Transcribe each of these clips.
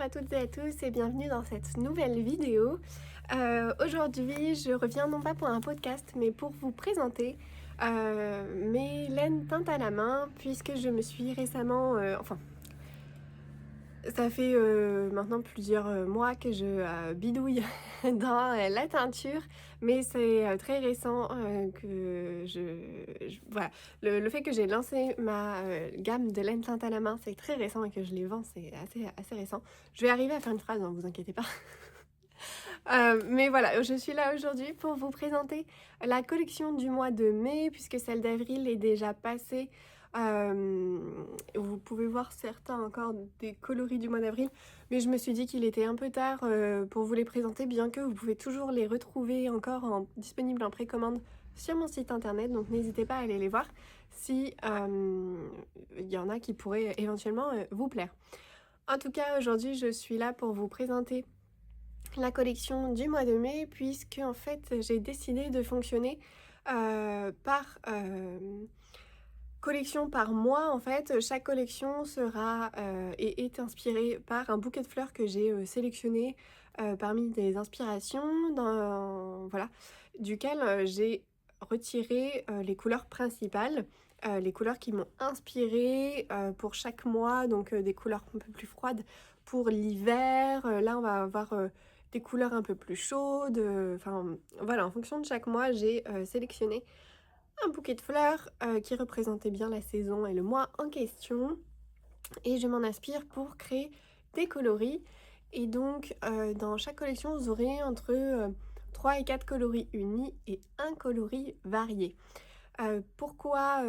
à toutes et à tous et bienvenue dans cette nouvelle vidéo. Aujourd'hui, je reviens non pas pour un podcast, mais pour vous présenter mes laines teintes à la main, puisque je me suis récemment... ça fait maintenant plusieurs mois que je bidouille dans la teinture, mais c'est très récent que voilà, le fait que j'ai lancé ma gamme de laine teinte à la main, c'est très récent et que je les vends, c'est assez récent. Je vais arriver à faire une phrase, ne vous inquiétez pas. Mais voilà, je suis là aujourd'hui pour vous présenter la collection du mois de mai, puisque celle d'avril est déjà passée. Vous pouvez voir certains encore des coloris du mois d'avril, mais je me suis dit qu'il était un peu tard pour vous les présenter, bien que vous pouvez toujours les retrouver encore disponibles en précommande sur mon site internet, donc n'hésitez pas à aller les voir si il y en a qui pourraient éventuellement vous plaire. En tout cas, aujourd'hui, je suis là pour vous présenter la collection du mois de mai, puisque en fait j'ai décidé de fonctionner par collection par mois. En fait, chaque collection sera et est inspirée par un bouquet de fleurs que j'ai sélectionné parmi des inspirations voilà, duquel j'ai retiré les couleurs principales, les couleurs qui m'ont inspirée pour chaque mois, donc des couleurs un peu plus froides pour l'hiver. Là on va avoir des couleurs un peu plus chaudes, enfin voilà, en fonction de chaque mois j'ai sélectionné un bouquet de fleurs qui représentait bien la saison et le mois en question, et je m'en inspire pour créer des coloris. Et donc dans chaque collection vous aurez entre 3 et 4 coloris unis et un coloris varié. Pourquoi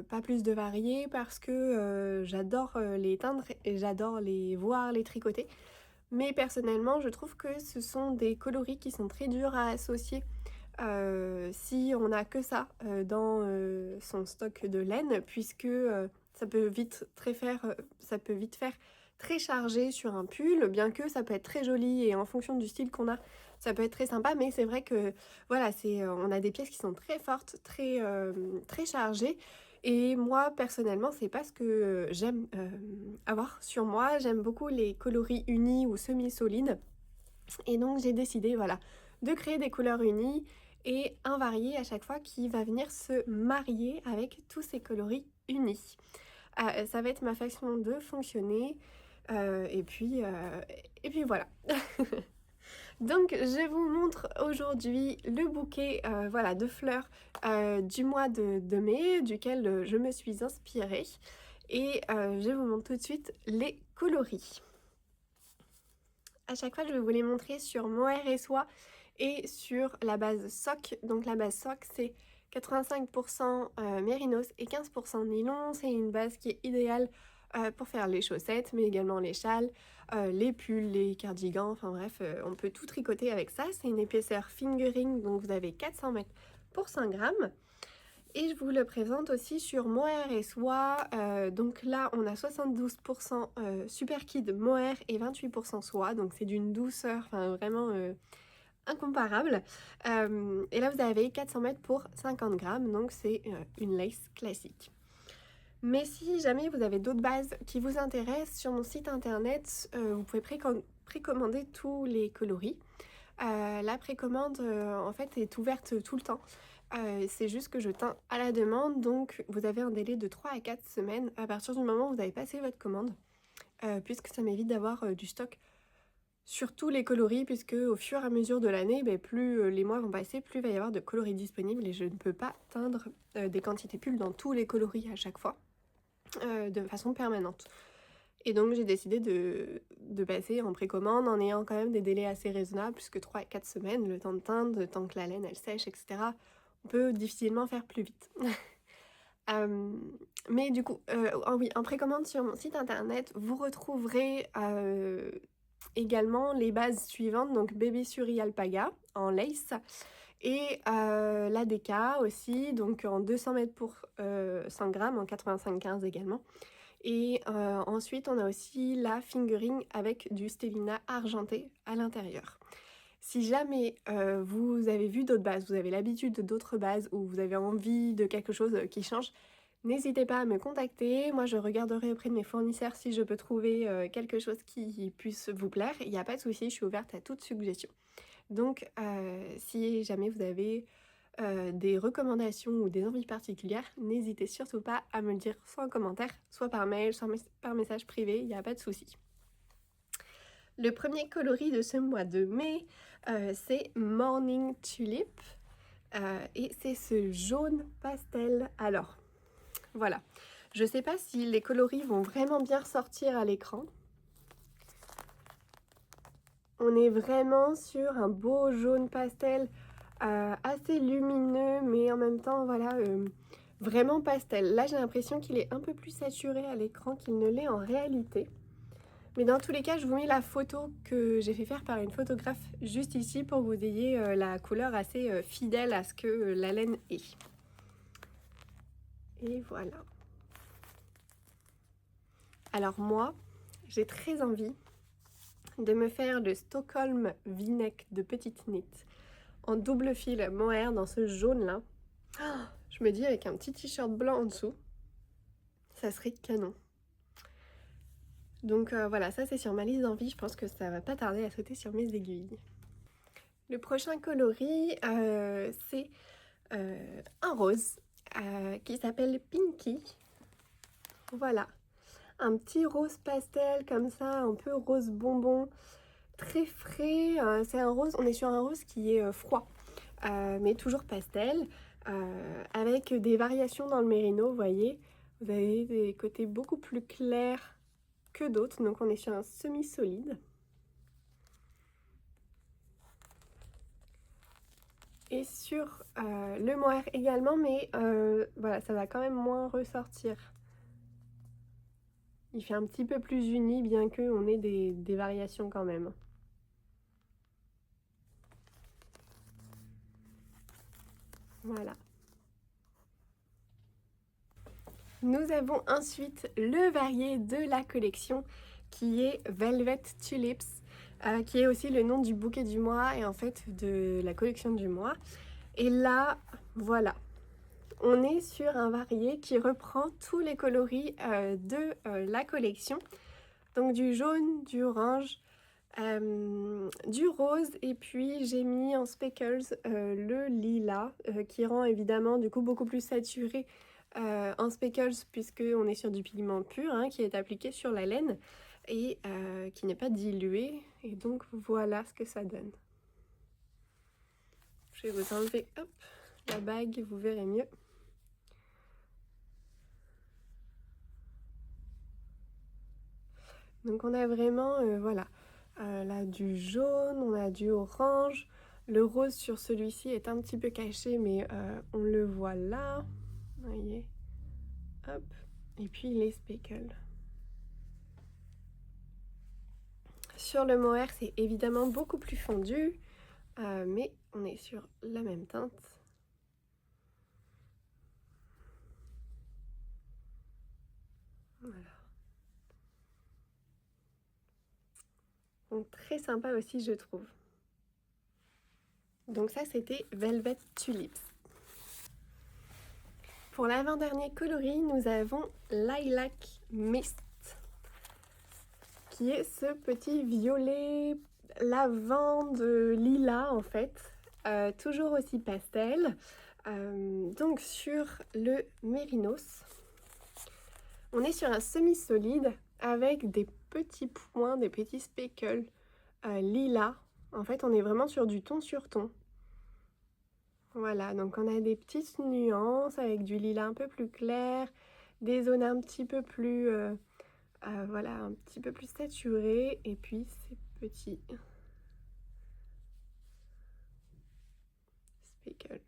pas plus de variés? Parce que j'adore les teindre et j'adore les voir, les tricoter. Mais personnellement, je trouve que ce sont des coloris qui sont très durs à associer si on n'a que ça dans son stock de laine, puisque ça peut vite faire très chargé sur un pull, bien que ça peut être très joli et en fonction du style qu'on a, ça peut être très sympa. Mais c'est vrai que voilà, on a des pièces qui sont très fortes, très chargées. Et moi, personnellement, c'est pas ce que j'aime avoir sur moi. J'aime beaucoup les coloris unis ou semi-solides. Et donc, j'ai décidé, voilà, de créer des couleurs unies et un varié à chaque fois qui va venir se marier avec tous ces coloris unis. Ça va être ma façon de fonctionner. Et puis voilà. Donc je vous montre aujourd'hui le bouquet voilà, de fleurs du mois de mai, duquel je me suis inspirée. Et je vous montre tout de suite les coloris. À chaque fois, je vais vous les montrer sur mohair et soie et sur la base sock. Donc la base sock, c'est 85% mérinos et 15% nylon. C'est une base qui est idéale pour faire les chaussettes, mais également les châles, les pulls, les cardigans, enfin bref, on peut tout tricoter avec ça. C'est une épaisseur fingering, donc vous avez 400 mètres pour 100 grammes. Et je vous le présente aussi sur mohair et soie. Donc là, on a 72% Super Kid mohair et 28% soie. Donc c'est d'une douceur, enfin vraiment incomparable. Et là, vous avez 400 mètres pour 50 grammes. Donc c'est une lace classique. Mais si jamais vous avez d'autres bases qui vous intéressent, sur mon site internet, vous pouvez précommander tous les coloris. La précommande en fait est ouverte tout le temps. C'est juste que je teins à la demande, donc vous avez un délai de 3 à 4 semaines à partir du moment où vous avez passé votre commande, puisque ça m'évite d'avoir du stock sur tous les coloris, puisque au fur et à mesure de l'année, plus les mois vont passer, plus il va y avoir de coloris disponibles, et je ne peux pas teindre des quantités pulls dans tous les coloris à chaque fois de façon permanente. Et donc j'ai décidé de passer en précommande en ayant quand même des délais assez raisonnables, puisque 3 à 4 semaines, le temps de teindre, le temps que la laine elle sèche, etc. On peut difficilement faire plus vite. Mais du coup, oui, en précommande sur mon site internet, vous retrouverez également les bases suivantes, donc Baby Suri Alpaga en lace et la DK aussi, donc en 200 mètres pour 100 grammes, en 85,15 également. Et ensuite, on a aussi la fingering avec du stevina argenté à l'intérieur. Si jamais vous avez vu d'autres bases, vous avez l'habitude d'autres bases ou vous avez envie de quelque chose qui change, N'hésitez pas à me contacter, moi je regarderai auprès de mes fournisseurs si je peux trouver quelque chose qui puisse vous plaire. Il n'y a pas de souci, je suis ouverte à toute suggestion. Donc si jamais vous avez des recommandations ou des envies particulières, n'hésitez surtout pas à me le dire soit en commentaire, soit par mail, soit par message privé, il n'y a pas de souci. Le premier coloris de ce mois de mai, c'est Morning Tulip. Et c'est ce jaune pastel. Alors, voilà. Je sais pas si les coloris vont vraiment bien ressortir à l'écran. On est vraiment sur un beau jaune pastel assez lumineux, mais en même temps, voilà, vraiment pastel. Là, j'ai l'impression qu'il est un peu plus saturé à l'écran qu'il ne l'est en réalité. Mais dans tous les cas, je vous mets la photo que j'ai fait faire par une photographe juste ici pour que vous ayez la couleur assez fidèle à ce que la laine est. Et voilà. Alors moi, j'ai très envie de me faire le Stockholm V-neck de petite knit en double fil mohair dans ce jaune là. Oh, je me dis avec un petit t-shirt blanc en dessous, ça serait canon. Donc voilà, ça c'est sur ma liste d'envie, je pense que ça va pas tarder à sauter sur mes aiguilles. Le prochain coloris, c'est un rose qui s'appelle Pinky. Voilà, un petit rose pastel comme ça, un peu rose bonbon, très frais. C'est un rose, on est sur un rose qui est froid, mais toujours pastel, avec des variations dans le mérino, vous voyez. Vous avez des côtés beaucoup plus clairs que d'autres, donc on est sur un semi-solide. Et sur le mohair également, mais voilà, ça va quand même moins ressortir. Il fait un petit peu plus uni, bien qu'on ait des variations quand même. Voilà. Nous avons ensuite le varié de la collection qui est Velvet Tulips, qui est aussi le nom du bouquet du mois et en fait de la collection du mois. Et là, voilà, on est sur un varié qui reprend tous les coloris de la collection. Donc du jaune, du orange, du rose et puis j'ai mis en speckles le lilas qui rend évidemment du coup beaucoup plus saturé en speckles puisque on est sur du pigment pur hein, qui est appliqué sur la laine et qui n'est pas dilué et donc voilà ce que ça donne. Je vais vous enlever hop, la bague, vous verrez mieux. Donc on a vraiment voilà là du jaune, on a du orange. Le rose sur celui-ci est un petit peu caché, mais on le voit là. Vous voyez. Hop. Et puis les speckles. Sur le mohair, c'est évidemment beaucoup plus fondu, mais on est sur la même teinte. Voilà. Donc très sympa aussi, je trouve. Donc ça, c'était Velvet Tulips. Pour l'avant-dernier coloris, nous avons Lilac Mist, qui est ce petit violet lavande lilas en fait, toujours aussi pastel. Donc sur le mérinos, on est sur un semi-solide avec des petits points, des petits speckles lilas. En fait, on est vraiment sur du ton sur ton. Voilà, donc on a des petites nuances avec du lilas un peu plus clair, des zones un petit peu plus, voilà, un petit peu plus saturées, et puis ces petits speckles.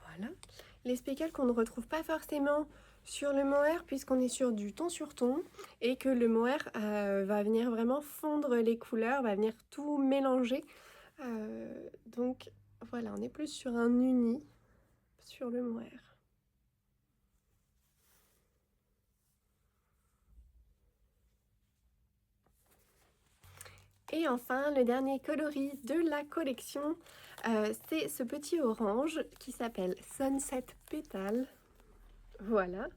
Voilà, les speckles qu'on ne retrouve pas forcément sur le mohair puisqu'on est sur du ton sur ton et que le mohair va venir vraiment fondre les couleurs, va venir tout mélanger. Donc voilà, on est plus sur un uni sur le mohair. Et enfin, le dernier coloris de la collection, c'est ce petit orange qui s'appelle Sunset Petal. Voilà.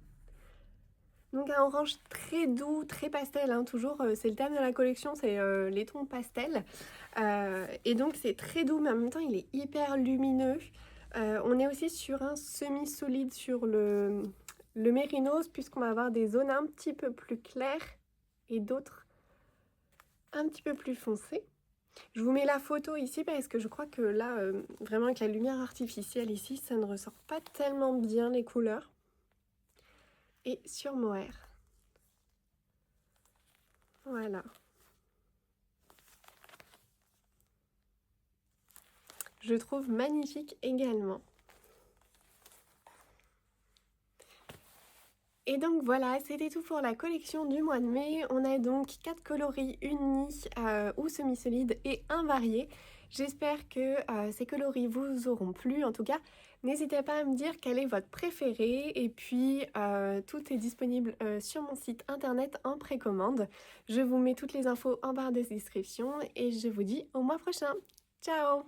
Donc un orange très doux, très pastel, hein, toujours, c'est le thème de la collection, c'est les tons pastels. Et donc c'est très doux, mais en même temps il est hyper lumineux. On est aussi sur un semi-solide sur le mérinos, puisqu'on va avoir des zones un petit peu plus claires et d'autres un petit peu plus foncées. Je vous mets la photo ici parce que je crois que là, vraiment avec la lumière artificielle ici, ça ne ressort pas tellement bien les couleurs. Et sur mohair. Voilà. Je trouve magnifique également. Et donc voilà, c'était tout pour la collection du mois de mai. On a donc 4 coloris unis ou semi-solides et invariés. J'espère que ces coloris vous auront plu. En tout cas, n'hésitez pas à me dire quel est votre préféré. Et puis, tout est disponible sur mon site internet en précommande. Je vous mets toutes les infos en barre de description et je vous dis au mois prochain. Ciao!